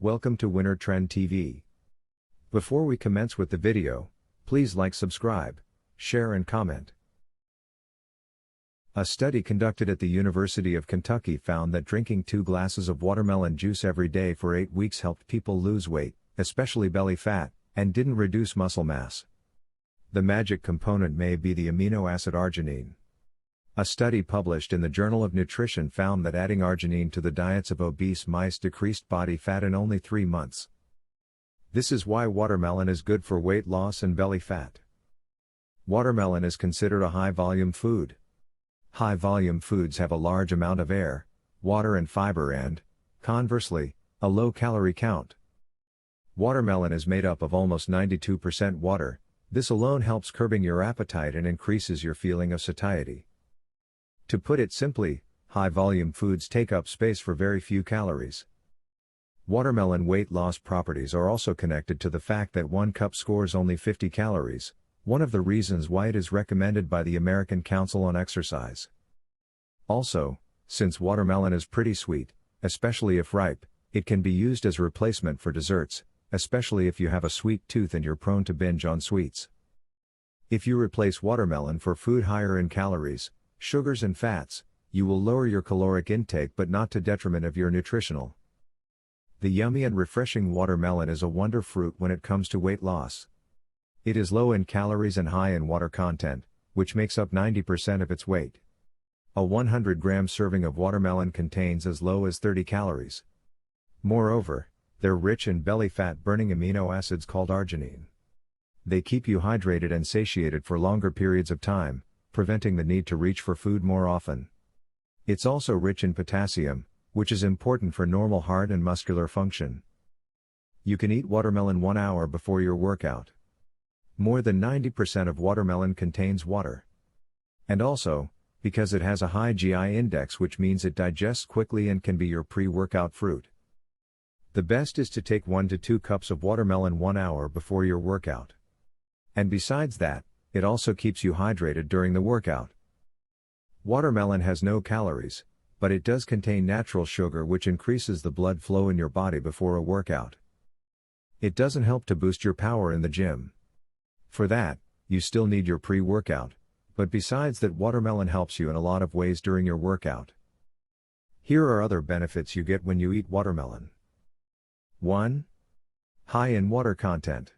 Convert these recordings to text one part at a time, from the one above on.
Welcome to Winter Trend TV. Before we commence with the video, please like, subscribe, share and comment. A study conducted at the University of Kentucky found that drinking 2 glasses of watermelon juice every day for 8 weeks helped people lose weight, especially belly fat, and didn't reduce muscle mass. The magic component may be the amino acid arginine. A study published in the Journal of Nutrition found that adding arginine to the diets of obese mice decreased body fat in only 3 months. This is why watermelon is good for weight loss and belly fat. Watermelon is considered a high-volume food. High-volume foods have a large amount of air, water and fiber and, conversely, a low calorie count. Watermelon is made up of almost 92% water. This alone helps curbing your appetite and increases your feeling of satiety. To put it simply, high-volume foods take up space for very few calories. Watermelon weight loss properties are also connected to the fact that 1 cup scores only 50 calories, one of the reasons why it is recommended by the American Council on Exercise. Also, since watermelon is pretty sweet, especially if ripe, it can be used as a replacement for desserts, especially if you have a sweet tooth and you're prone to binge on sweets. If you replace watermelon for food higher in calories, sugars and fats, you will lower your caloric intake but not to detriment of your nutritional. The yummy and refreshing watermelon is a wonder fruit when it comes to weight loss. It is low in calories and high in water content, which makes up 90% of its weight. A 100-gram serving of watermelon contains as low as 30 calories. Moreover, they're rich in belly fat-burning amino acids called arginine. They keep you hydrated and satiated for longer periods of time, preventing the need to reach for food more often. It's also rich in potassium, which is important for normal heart and muscular function. You can eat watermelon 1 hour before your workout. More than 90% of watermelon contains water. And also, because it has a high GI index, which means it digests quickly and can be your pre-workout fruit. The best is to take 1 to 2 cups of watermelon 1 hour before your workout. And besides that, it also keeps you hydrated during the workout. Watermelon has no calories, but it does contain natural sugar which increases the blood flow in your body before a workout. It doesn't help to boost your power in the gym. For that, you still need your pre-workout, but besides that, watermelon helps you in a lot of ways during your workout. Here are other benefits you get when you eat watermelon. 1. High in water content.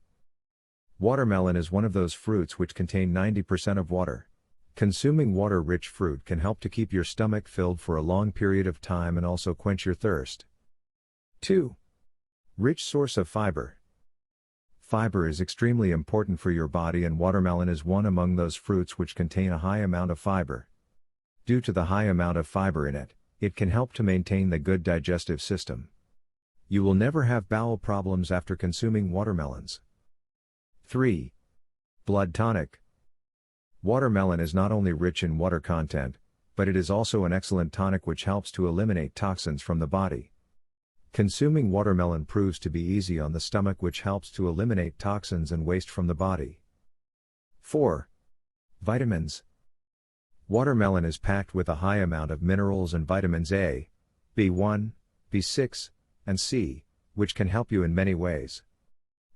Watermelon is one of those fruits which contain 90% of water. Consuming water-rich fruit can help to keep your stomach filled for a long period of time and also quench your thirst. 2. Rich source of fiber. Fiber is extremely important for your body, and watermelon is one among those fruits which contain a high amount of fiber. Due to the high amount of fiber in it, it can help to maintain the good digestive system. You will never have bowel problems after consuming watermelons. 3. Blood tonic. Watermelon is not only rich in water content, but it is also an excellent tonic which helps to eliminate toxins from the body. Consuming watermelon proves to be easy on the stomach, which helps to eliminate toxins and waste from the body. 4. Vitamins. Watermelon is packed with a high amount of minerals and vitamins A, B1, B6, and C, which can help you in many ways.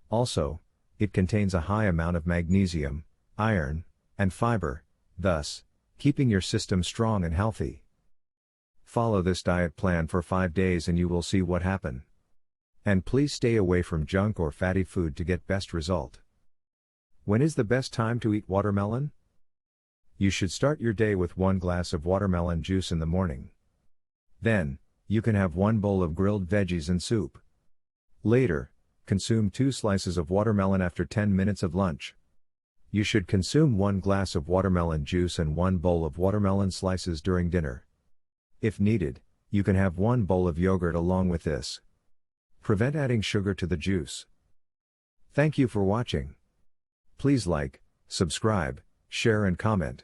Also, it contains a high amount of magnesium, iron, and fiber, thus, keeping your system strong and healthy. Follow this diet plan for 5 days and you will see what happens. And please stay away from junk or fatty food to get best result. When is the best time to eat watermelon? You should start your day with 1 glass of watermelon juice in the morning. Then, you can have 1 bowl of grilled veggies and soup. Later, consume 2 slices of watermelon after 10 minutes of lunch. You should consume 1 glass of watermelon juice and 1 bowl of watermelon slices during dinner. If needed, you can have 1 bowl of yogurt along with this. Prevent adding sugar to the juice. Thank you for watching. Please like, subscribe, share and comment.